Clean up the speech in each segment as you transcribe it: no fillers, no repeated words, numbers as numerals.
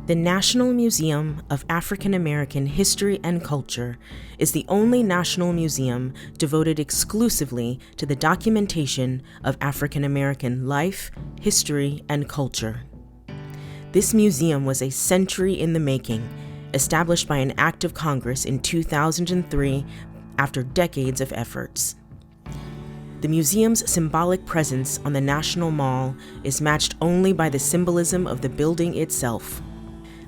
The National Museum of African American History and Culture is the only national museum devoted exclusively to the documentation of African American life, history, and culture. This museum was a century in the making, established by an act of Congress in 2003 after decades of efforts. The museum's symbolic presence on the National Mall is matched only by the symbolism of the building itself.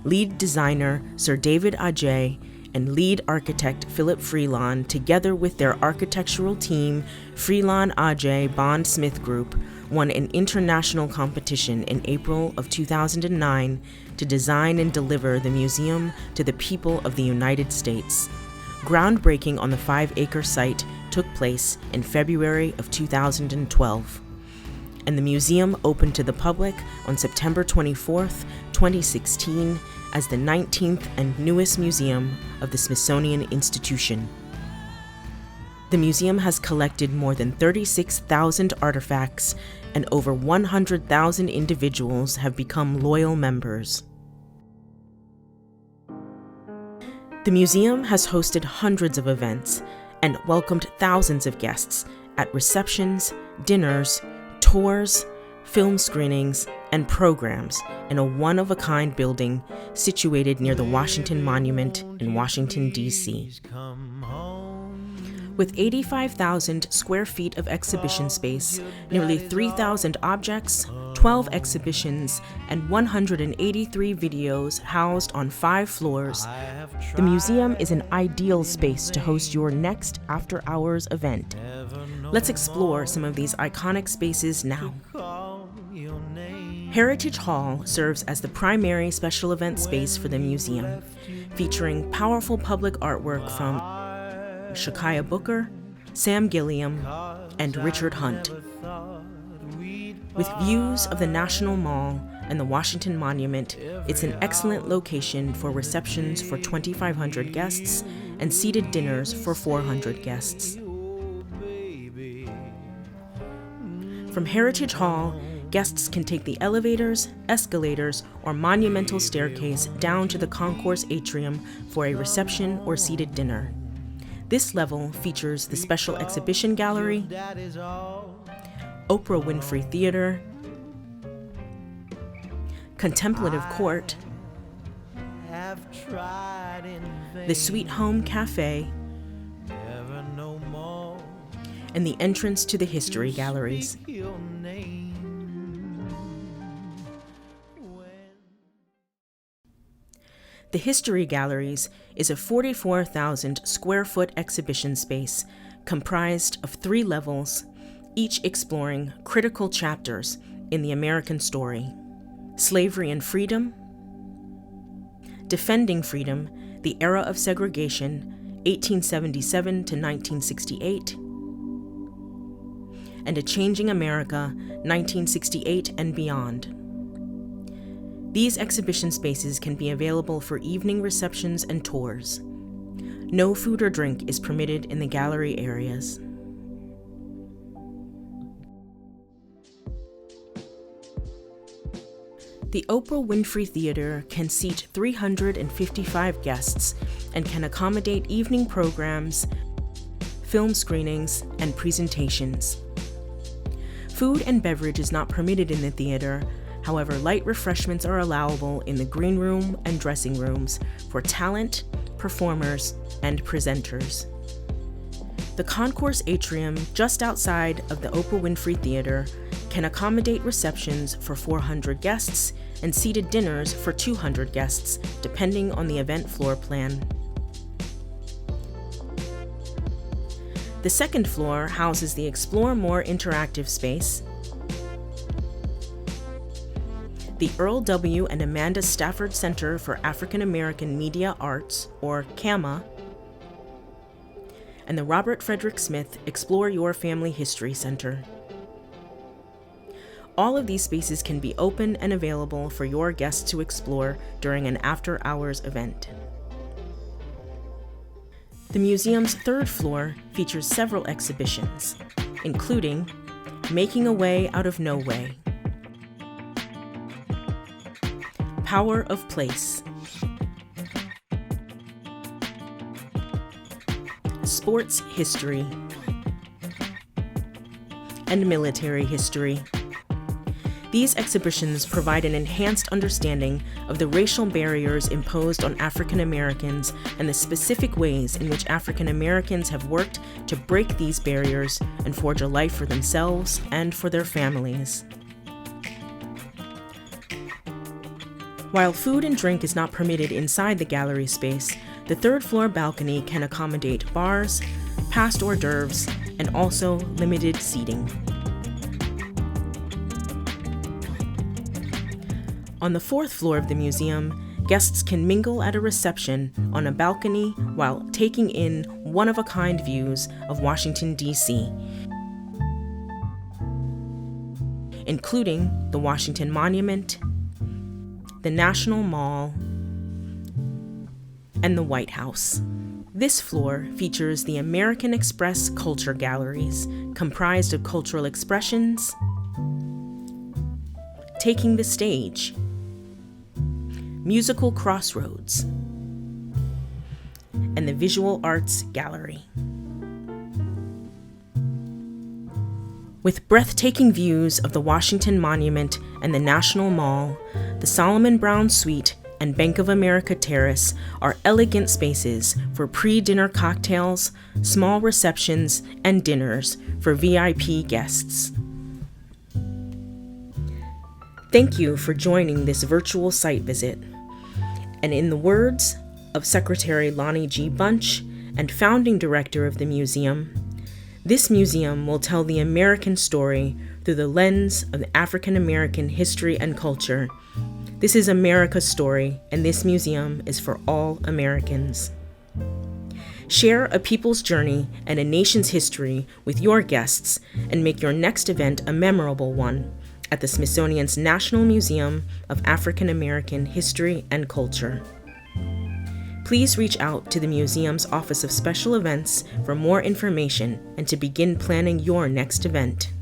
Lead designer Sir David Adjaye and lead architect Philip Freelon, together with their architectural team, Freelon Adjaye Bond Smith Group, won an international competition in April of 2009 to design and deliver the museum to the people of the United States. Groundbreaking on the 5-acre site took place in February of 2012, and the museum opened to the public on September 24th, 2016, as the 19th and newest museum of the Smithsonian Institution. The museum has collected more than 36,000 artifacts, and over 100,000 individuals have become loyal members. The museum has hosted hundreds of events and welcomed thousands of guests at receptions, dinners, tours, film screenings, and programs in a one-of-a-kind building situated near the Washington Monument in Washington, D.C. With 85,000 square feet of exhibition space, nearly 3,000 objects, 12 exhibitions, and 183 videos housed on 5 floors, the museum is an ideal space to host your next after-hours event. Let's explore some of these iconic spaces now. Heritage Hall serves as the primary special event space for the museum, featuring powerful public artwork from Shekiah Booker, Sam Gilliam, and Richard Hunt. With views of the National Mall and the Washington Monument, it's an excellent location for receptions for 2,500 guests and seated dinners for 400 guests. From Heritage Hall, guests can take the elevators, escalators, or monumental staircase down to the Concourse Atrium for a reception or seated dinner. This level features the Special Exhibition Gallery, Oprah Winfrey Theater, Contemplative Court, the Sweet Home Cafe, and the entrance to the History Galleries. The History Galleries is a 44,000 square foot exhibition space comprised of 3 levels, each exploring critical chapters in the American story: slavery and freedom, defending freedom, the era of segregation, 1877 to 1968, and a changing America, 1968 and beyond. These exhibition spaces can be available for evening receptions and tours. No food or drink is permitted in the gallery areas. The Oprah Winfrey Theater can seat 355 guests and can accommodate evening programs, film screenings, and presentations. Food and beverage is not permitted in the theater. However, light refreshments are allowable in the green room and dressing rooms for talent, performers, and presenters. The Concourse Atrium, just outside of the Oprah Winfrey Theater, can accommodate receptions for 400 guests and seated dinners for 200 guests, depending on the event floor plan. The second floor houses the Explore More interactive space, the Earl W. and Amanda Stafford Center for African American Media Arts, or CAMA, and the Robert Frederick Smith Explore Your Family History Center. All of these spaces can be open and available for your guests to explore during an after-hours event. The museum's 3rd floor features several exhibitions, including Making a Way Out of No Way, power of place. Sports history and military history. These exhibitions provide an enhanced understanding of the racial barriers imposed on African Americans and the specific ways in which African Americans have worked to break these barriers and forge a life for themselves and for their families. While food and drink is not permitted inside the gallery space, the third-floor balcony can accommodate bars, past hors d'oeuvres, and also limited seating. On the fourth floor of the museum, guests can mingle at a reception on a balcony while taking in one-of-a-kind views of Washington, D.C., including the Washington Monument, the National Mall, and the White House. This floor features the American Express Culture Galleries, comprised of cultural expressions, Taking the Stage, Musical Crossroads, and the Visual Arts Gallery. With breathtaking views of the Washington Monument and the National Mall, the Solomon Brown Suite and Bank of America Terrace are elegant spaces for pre-dinner cocktails, small receptions, and dinners for VIP guests. Thank you for joining this virtual site visit. And in the words of Secretary Lonnie G. Bunch and founding director of the museum, this museum will tell the American story through the lens of African American history and culture. This is America's story, and this museum is for all Americans. Share a people's journey and a nation's history with your guests and make your next event a memorable one at the Smithsonian's National Museum of African American History and Culture. Please reach out to the museum's Office of Special Events for more information and to begin planning your next event.